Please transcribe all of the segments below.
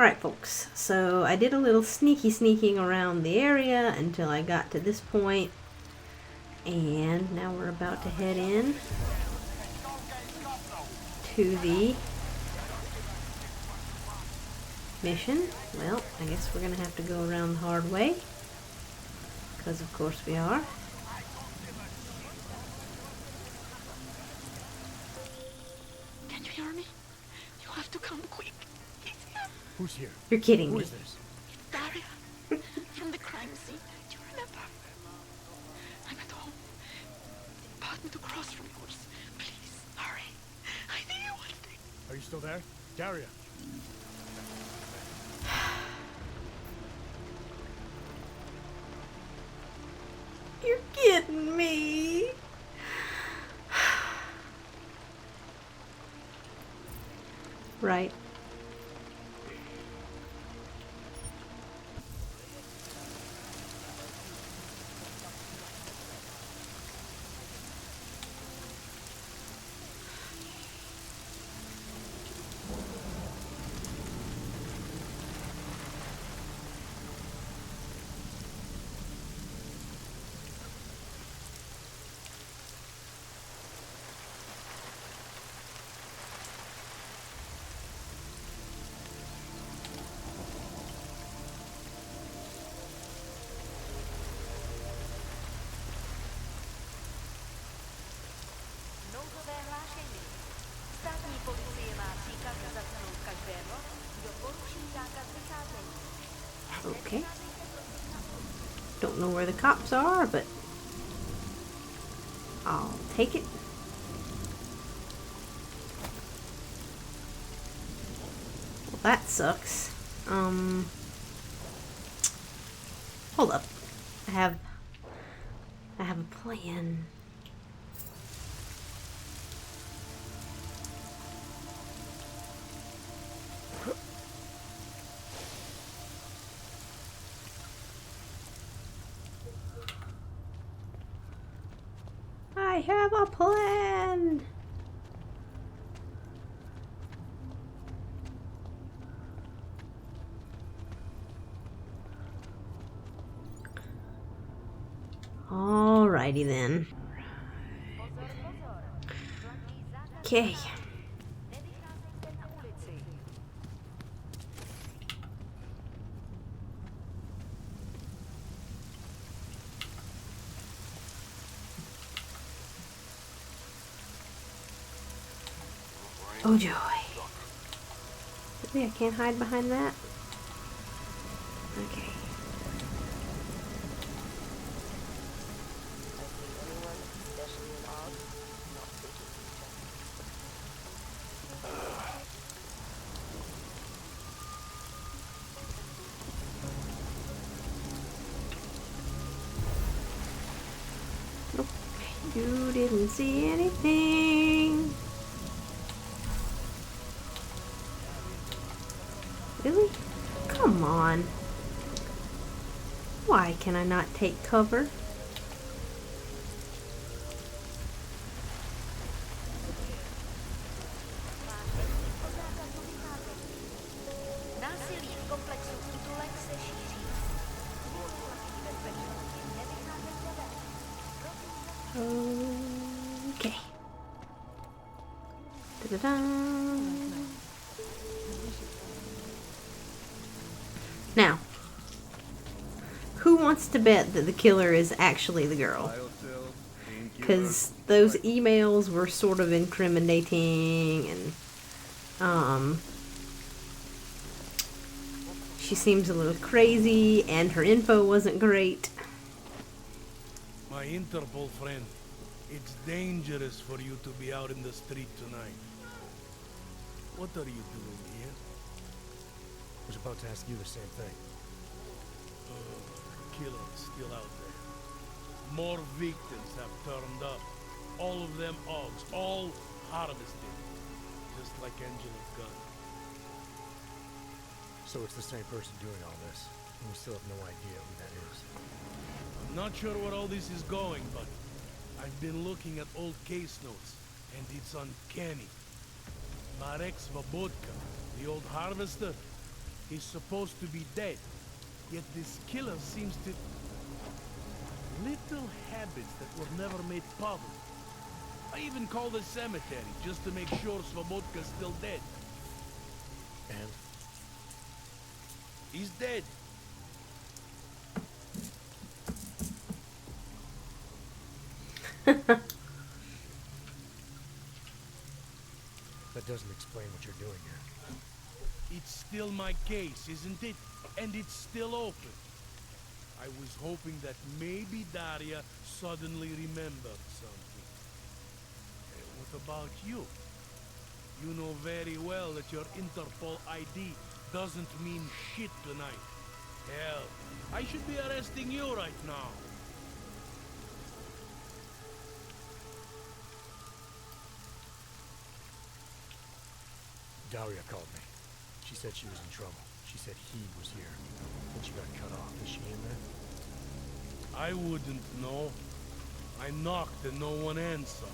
Alright folks, so I did a little sneaking around the area until I got to this point, and now we're about to head in to the mission. Well, I guess we're gonna have to go around the hard way, because of course we are. Can you hear me? You have to come quick. Who's here? You're kidding Who me. is this? Daria, from the crime scene. Do you remember? I'm at home. They brought me to cross from yours. Please, hurry. I need you one thing. Are you still there? Daria. You're kidding me. Right. Nouzové hlášení. Státní policie má příkaz zatknout každého, kdo poruší zákaz vycházení. Okay. Don't know where the cops are, but I'll take it. Well, that sucks. Hold up. I have a plan. I have a plan. Alrighty then. Okay. Nevycházejte na ulici. Oh joy. Really, I can't hide behind that? Okay. Nope. You didn't see anything. Really? Come on. Why can I not take cover? Násilí v komplexu Titulek se šíří. Kvůli vlastní bezpečnosti nevycházejte ven. Okay. Da-da-da. Now, who wants to bet that the killer is actually the girl? Because those emails were sort of incriminating, and she seems a little crazy, and her info wasn't great. My Interpol friend, it's dangerous for you to be out in the street tonight. What are you doing here? I was about to ask you the same thing. Killer is still out there. More victims have turned up. All of them Augs, all harvested. Just like Angela's gun. So it's the same person doing all this, and we still have no idea who that is. I'm not sure where all this is going, but I've been looking at old case notes, and it's uncanny. Marek Svobotka, the old harvester, is supposed to be dead. Yet this killer seems to... Little habits that were never made public. I even called the cemetery just to make sure Svobodka's still dead. And? He's dead. That doesn't explain what you're doing here. It's still my case, isn't it? And it's still open. I was hoping that maybe Daria suddenly remembered something. What about you? You know very well that your Interpol ID doesn't mean shit tonight. Hell, I should be arresting you right now. Daria called me. She said she was in trouble. She said he was here. And she got cut off. Is she in there? I wouldn't know. I knocked and no one answered.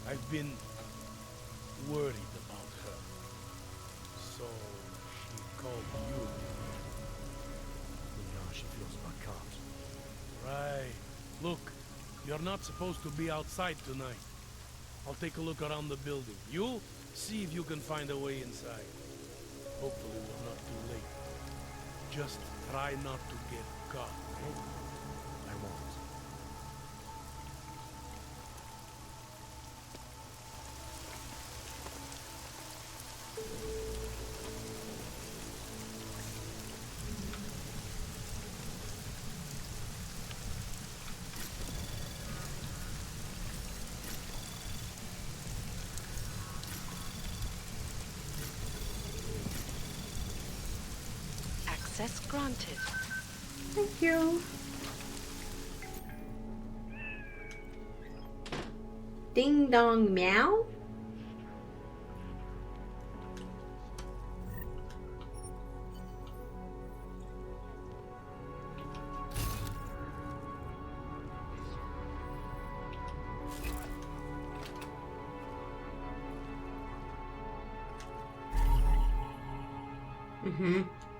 I've been worried about her. So she called you. You know how she feels about cops. Right. Look, you're not supposed to be outside tonight. I'll take a look around the building. You see if you can find a way inside. Hopefully we're not too late. Just try not to get caught, okay? I won't. Access granted. Thank you. Ding dong meow.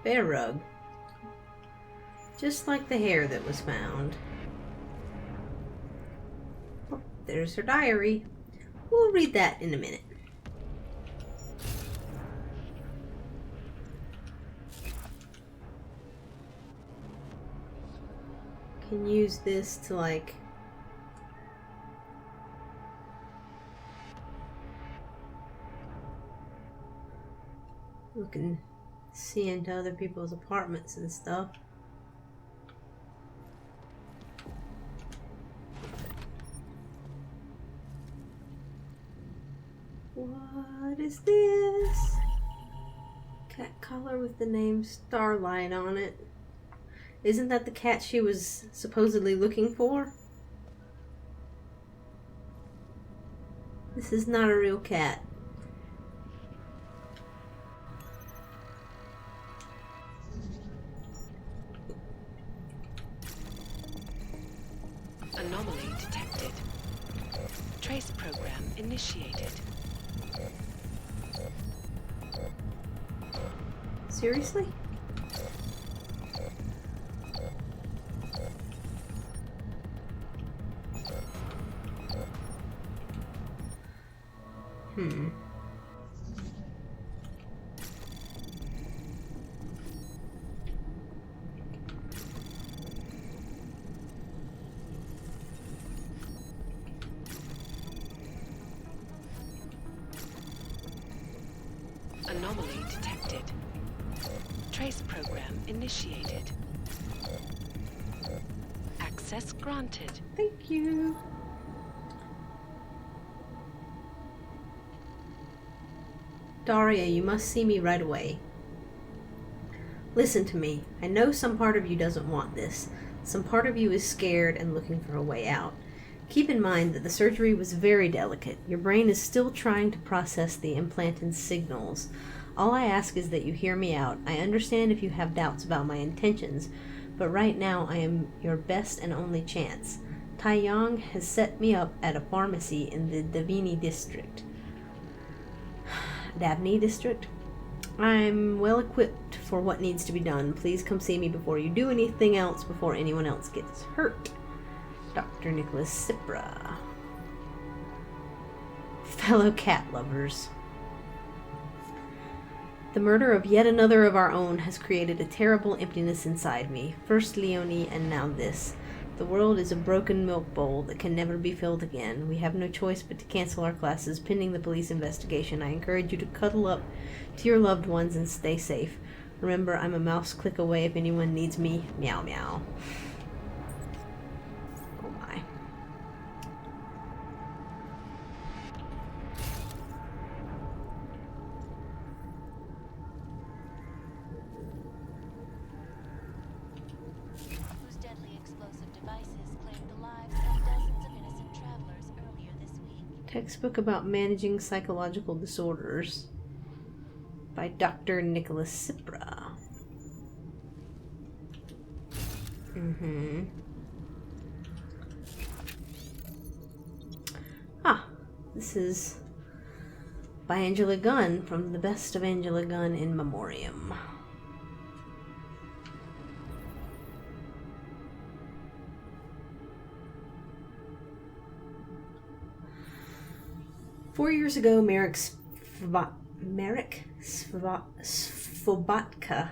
Bear rug. Just like the hair that was found. Oh, there's her diary. We'll read that in a minute. Can use this to like look and see into other people's apartments and stuff. What is this? Cat collar with the name Starlight on it. Isn't that the cat she was supposedly looking for? This is not a real cat. Anomaly detected. Trace program initiated. Seriously? Anomaly detected. Trace program initiated. Access granted. Thank you. Daria, you must see me right away. Listen to me. I know some part of you doesn't want this. Some part of you is scared and looking for a way out. Keep in mind that the surgery was very delicate. Your brain is still trying to process the implanted signals. All I ask is that you hear me out. I understand if you have doubts about my intentions, but right now I am your best and only chance. Tai Yang has set me up at a pharmacy in the Davini district. Dabney district? I'm well equipped for what needs to be done. Please come see me before you do anything else, before anyone else gets hurt. Dr. Nicholas Cipra. Fellow cat lovers. The murder of yet another of our own has created a terrible emptiness inside me. First Leonie, and now this. The world is a broken milk bowl that can never be filled again. We have no choice but to cancel our classes pending the police investigation. I encourage you to cuddle up to your loved ones and stay safe. Remember, I'm a mouse click away if anyone needs me. Meow meow. Oh my. Whose deadly explosive devices claimed the lives of dozens of innocent travelers earlier this week. Textbook about managing psychological disorders by Dr. Nicholas Cipra. Ah, this is by Angela Gunn from the Best of Angela Gunn in Memoriam. Four years ago, Marek Svobotka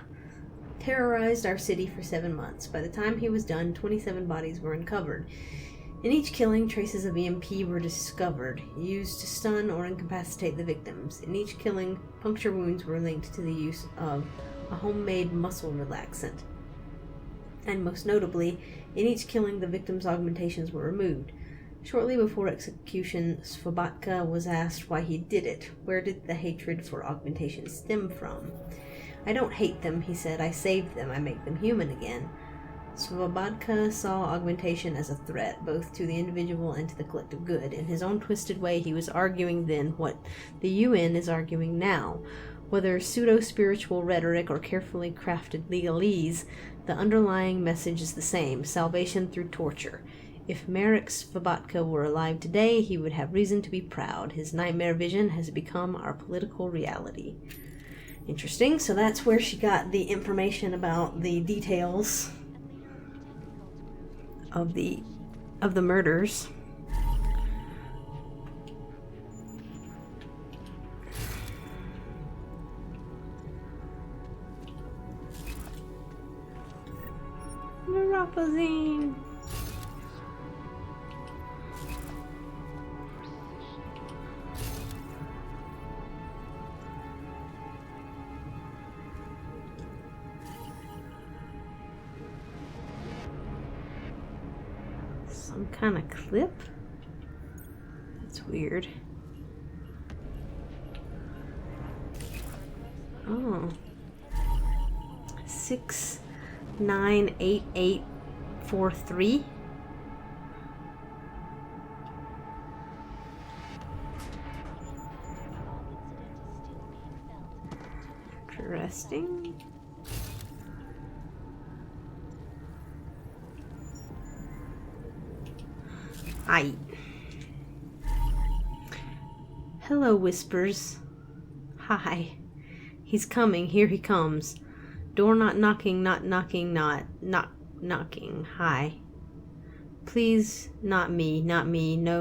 terrorized our city for 7 months. By the time he was done, 27 bodies were uncovered. In each killing, traces of EMP were discovered, used to stun or incapacitate the victims. In each killing, puncture wounds were linked to the use of a homemade muscle relaxant. And most notably, in each killing, the victims' augmentations were removed. Shortly before execution, Svobotka was asked why he did it. Where did the hatred for augmentations stem from? I don't hate them, he said. I saved them. I make them human again. Svobotka saw augmentation as a threat, both to the individual and to the collective good. In his own twisted way, he was arguing then what the UN is arguing now. Whether pseudo-spiritual rhetoric or carefully crafted legalese, the underlying message is the same: salvation through torture. If Marek Svobotka were alive today, he would have reason to be proud. His nightmare vision has become our political reality. Interesting. So that's where she got the information about the details of the murders. Neuropazine. Some kind of clip? That's weird. Oh. 698843. Interesting. Hi. Hello, Whispers. Hi. He's coming. Here he comes. Door not knocking, not knocking, not knocking. Hi. Please, not me, no,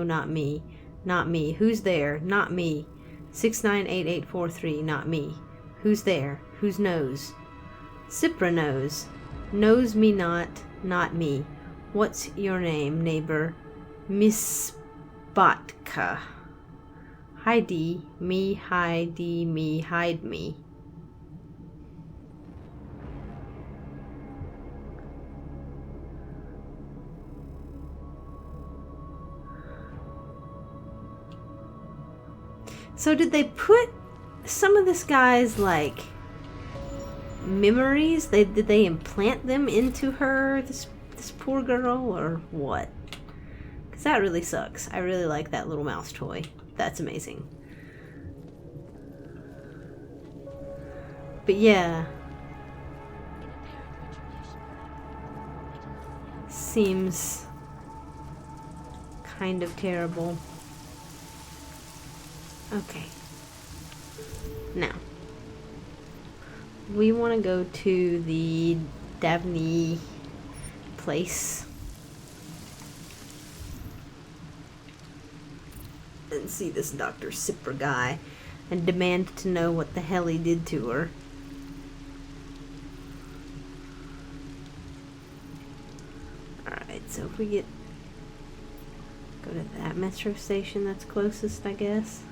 not me. Not me. Who's there? Not me. 698843, not me. Who's there? Whose knows? Cipra knows. Knows me not me. What's your name, neighbor? Miss Botka. Heidi, me, Heidi, me, hide me. So did they put some of this guy's, like, memories? Did they implant them into her, this poor girl, or what? Because that really sucks. I really like that little mouse toy. That's amazing. But yeah. Seems kind of terrible. Okay. Now, we want to go to the Davney place and see this Dr. Cipra guy and demand to know what the hell he did to her. Alright, so if we go to that metro station that's closest, I guess.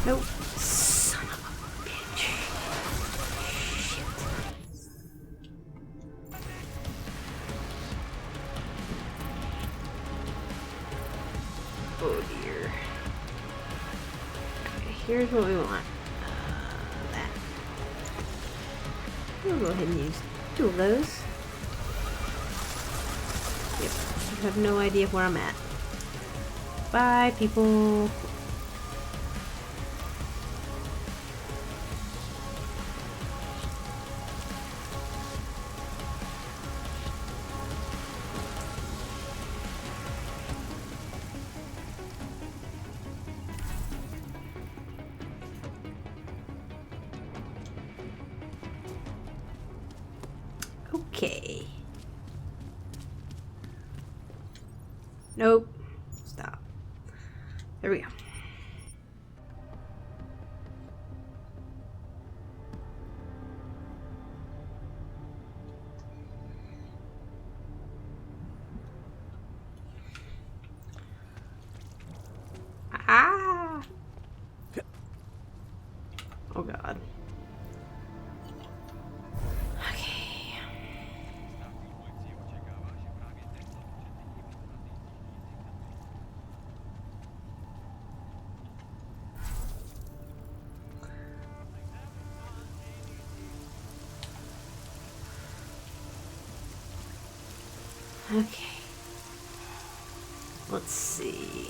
Nope. Son of a bitch. Shit. Oh dear. Okay, here's what we want. That. We'll go ahead and use 2 of those. Yep. I have no idea where I'm at. Bye, people. Okay. Nope. Stop. There we go. Ah! Oh God. Okay. Okay. Let's see.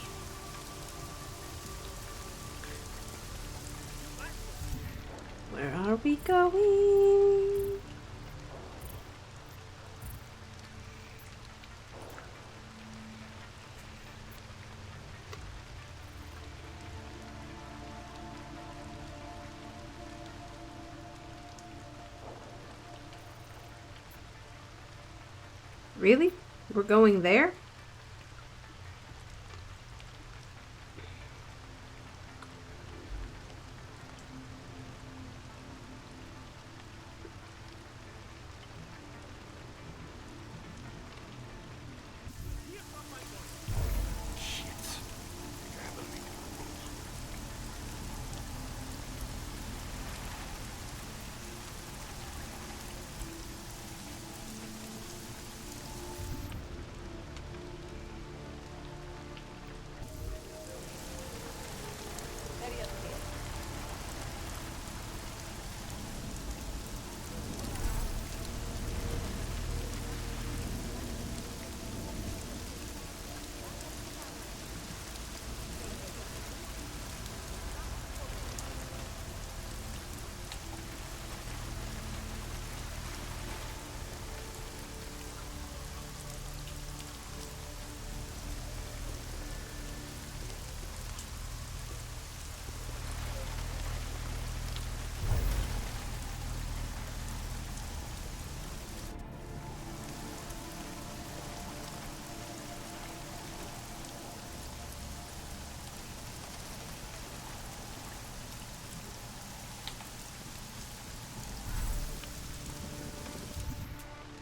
Where are we going? Really? We're going there?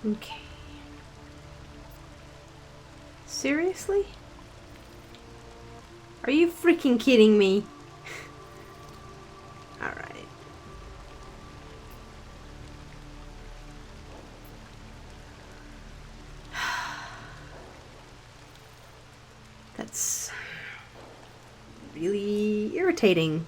Okay. Seriously? Are you freaking kidding me? Alright. That's really irritating.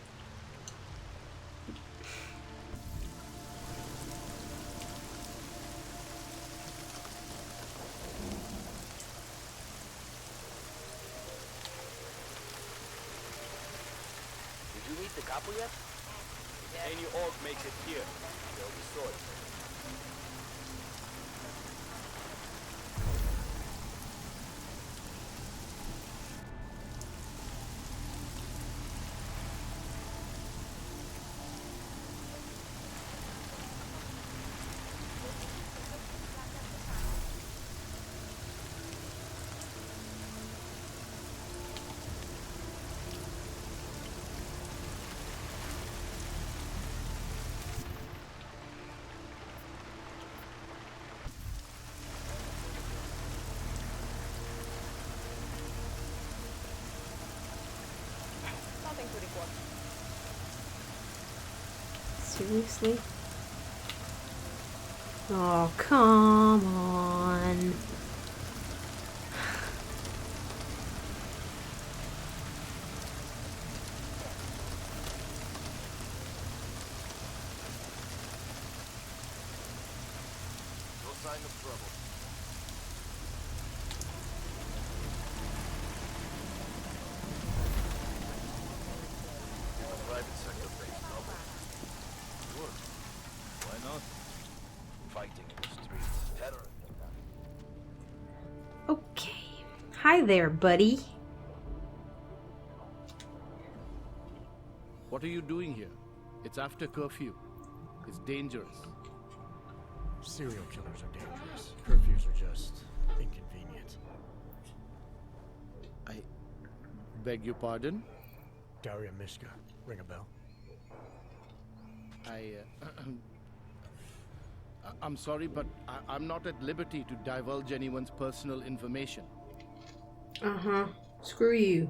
Did you meet the couple yet? Any orc makes it here. They'll be sorted. Seriously? Oh, come on. No sign of trouble. A private sector base, no? Sure. Why not? Fighting in the streets, terror. Okay. Hi there, buddy. What are you doing here? It's after curfew. It's dangerous. Serial killers are dangerous. Curfews are just inconvenient. I beg your pardon? Daria Mishka. Ring a bell? I'm sorry, but I'm not at liberty to divulge anyone's personal information. Uh-huh. Screw you.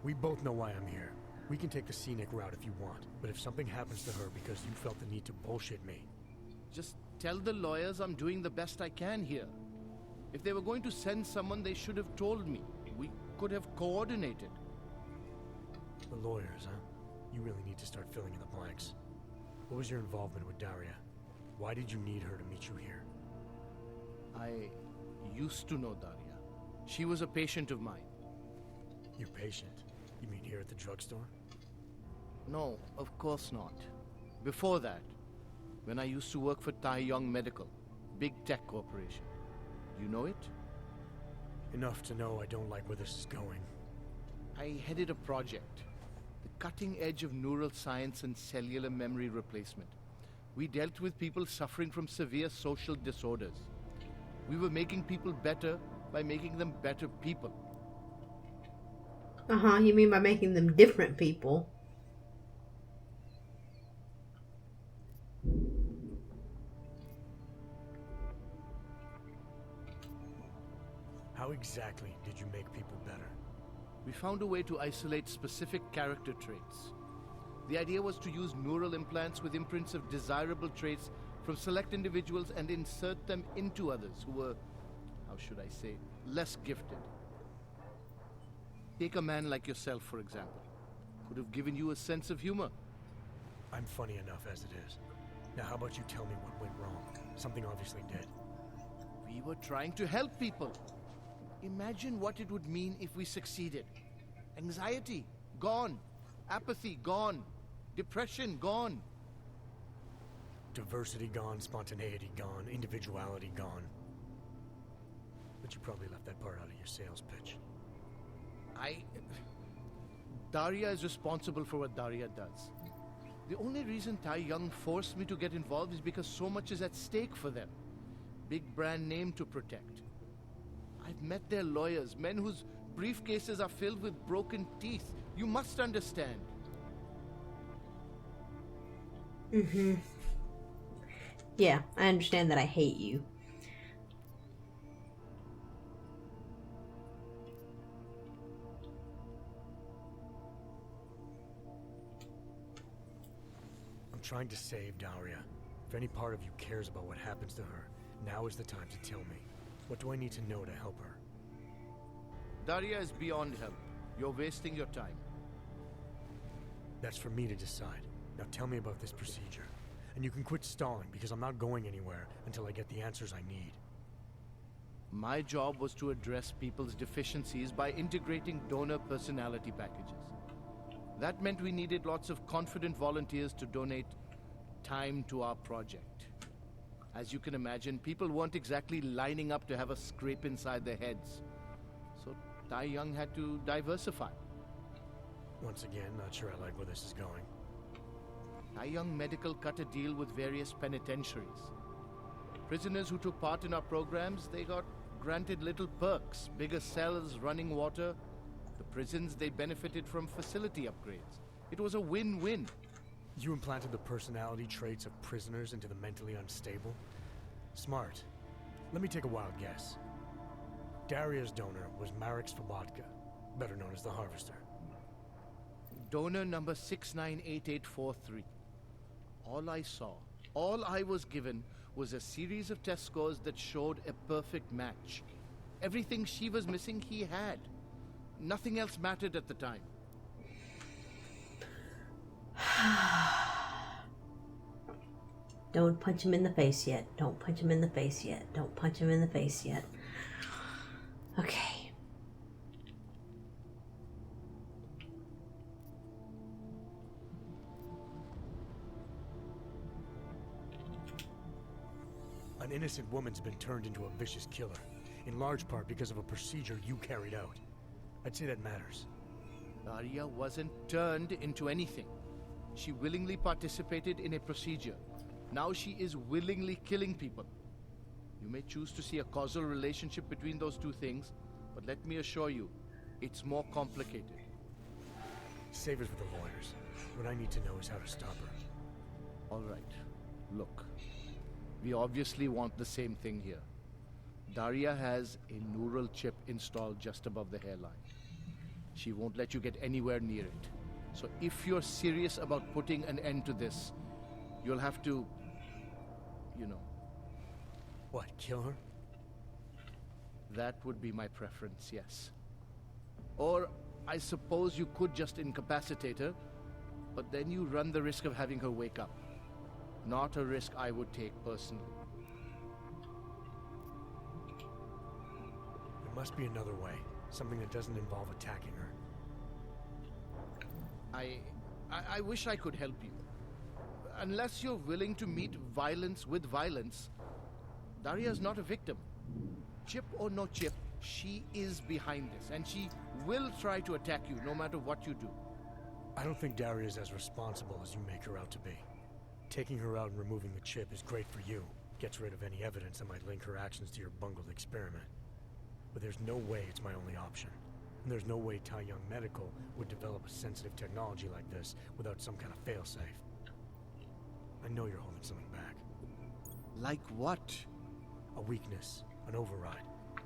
We both know why I'm here. We can take the scenic route if you want, but if something happens to her because you felt the need to bullshit me... Just tell the lawyers I'm doing the best I can here. If they were going to send someone, they should have told me. We could have coordinated. The lawyers, huh? You really need to start filling in the blanks. What was your involvement with Daria? Why did you need her to meet you here? I used to know Daria. She was a patient of mine. Your patient? You mean here at the drugstore? No, of course not. Before that, when I used to work for Tai Yong Medical, big tech corporation. You know it? Enough to know I don't like where this is going. I headed a project, the cutting edge of neural science and cellular memory replacement. We dealt with people suffering from severe social disorders. We were making people better by making them better people. Uh-huh, you mean by making them different people? How exactly did you make people better? We found a way to isolate specific character traits. The idea was to use neural implants with imprints of desirable traits from select individuals and insert them into others who were, how should I say, less gifted. Take a man like yourself, for example. Could have given you a sense of humor. I'm funny enough as it is. Now how about you tell me what went wrong? Something obviously did. We were trying to help people. Imagine what it would mean if we succeeded. Anxiety, gone. Apathy, gone. Depression, gone. Diversity gone, spontaneity gone, individuality gone. But you probably left that part out of your sales pitch. Daria is responsible for what Daria does. The only reason Tai Yong forced me to get involved is because so much is at stake for them. Big brand name to protect. I've met their lawyers, men whose briefcases are filled with broken teeth. You must understand. Yeah, I understand that I hate you. I'm trying to save Daria. If any part of you cares about what happens to her, now is the time to tell me. What do I need to know to help her? Daria is beyond help. You're wasting your time. That's for me to decide. Now tell me about this procedure. And you can quit stalling, because I'm not going anywhere until I get the answers I need. My job was to address people's deficiencies by integrating donor personality packages. That meant we needed lots of confident volunteers to donate time to our project. As you can imagine, people weren't exactly lining up to have a scrape inside their heads. So Tai Young had to diversify. Once again, not sure I like where this is going. Tai Young Medical cut a deal with various penitentiaries. Prisoners who took part in our programs, they got granted little perks, bigger cells, running water. The prisons, they benefited from facility upgrades. It was a win-win. You implanted the personality traits of prisoners into the mentally unstable? Smart. Let me take a wild guess. Daria's donor was Marek Svobotka, better known as the Harvester. Donor number 698843. All I saw, all I was given, was a series of test scores that showed a perfect match. Everything she was missing, he had. Nothing else mattered at the time. Don't punch him in the face yet. Don't punch him in the face yet. Don't punch him in the face yet. Okay. An innocent woman's been turned into a vicious killer, in large part because of a procedure you carried out. I'd say that matters. Daria wasn't turned into anything. She willingly participated in a procedure. Now she is willingly killing people. You may choose to see a causal relationship between those two things, but let me assure you, it's more complicated. Save it for the lawyers. What I need to know is how to stop her. All right. Look. We obviously want the same thing here. Daria has a neural chip installed just above the hairline. She won't let you get anywhere near it. So if you're serious about putting an end to this, you'll have to, you know. What, kill her? That would be my preference, yes. Or I suppose you could just incapacitate her, but then you run the risk of having her wake up. Not a risk I would take personally. There must be another way. Something that doesn't involve attacking her. I wish I could help you. Unless you're willing to meet violence with violence, Daria's not a victim. Chip or no chip, she is behind this, and she will try to attack you no matter what you do. I don't think Daria's as responsible as you make her out to be. Taking her out and removing the chip is great for you. Gets rid of any evidence that might link her actions to your bungled experiment. But there's no way it's my only option. And there's no way Tai Young Medical would develop a sensitive technology like this without some kind of failsafe. I know you're holding something back. Like what? A weakness, an override.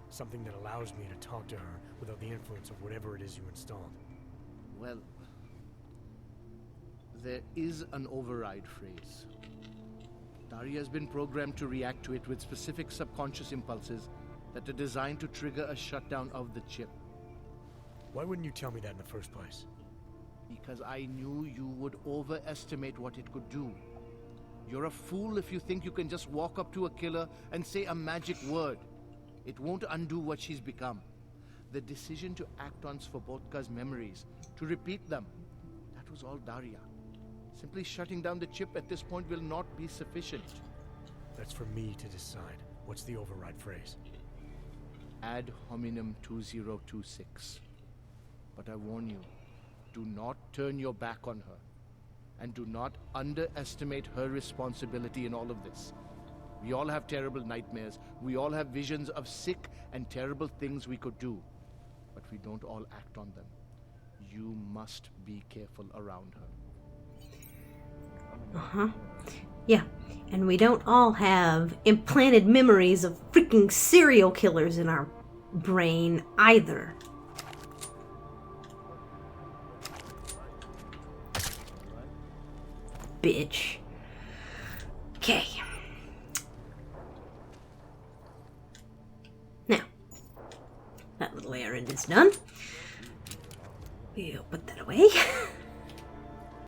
Something that allows me to talk to her without the influence of whatever it is you installed. Well, there is an override phrase. Daria's been programmed to react to it with specific subconscious impulses that are designed to trigger a shutdown of the chip. Why wouldn't you tell me that in the first place? Because I knew you would overestimate what it could do. You're a fool if you think you can just walk up to a killer and say a magic word. It won't undo what she's become. The decision to act on Svobodka's memories, to repeat them, that was all Daria. Simply shutting down the chip at this point will not be sufficient. That's for me to decide. What's the override phrase? Ad hominem 2026. But I warn you, do not turn your back on her. And do not underestimate her responsibility in all of this. We all have terrible nightmares. We all have visions of sick and terrible things we could do. But we don't all act on them. You must be careful around her. Yeah. And we don't all have implanted memories of freaking serial killers in our brain either. Bitch. Okay. Now, that little errand is done. We'll put that away.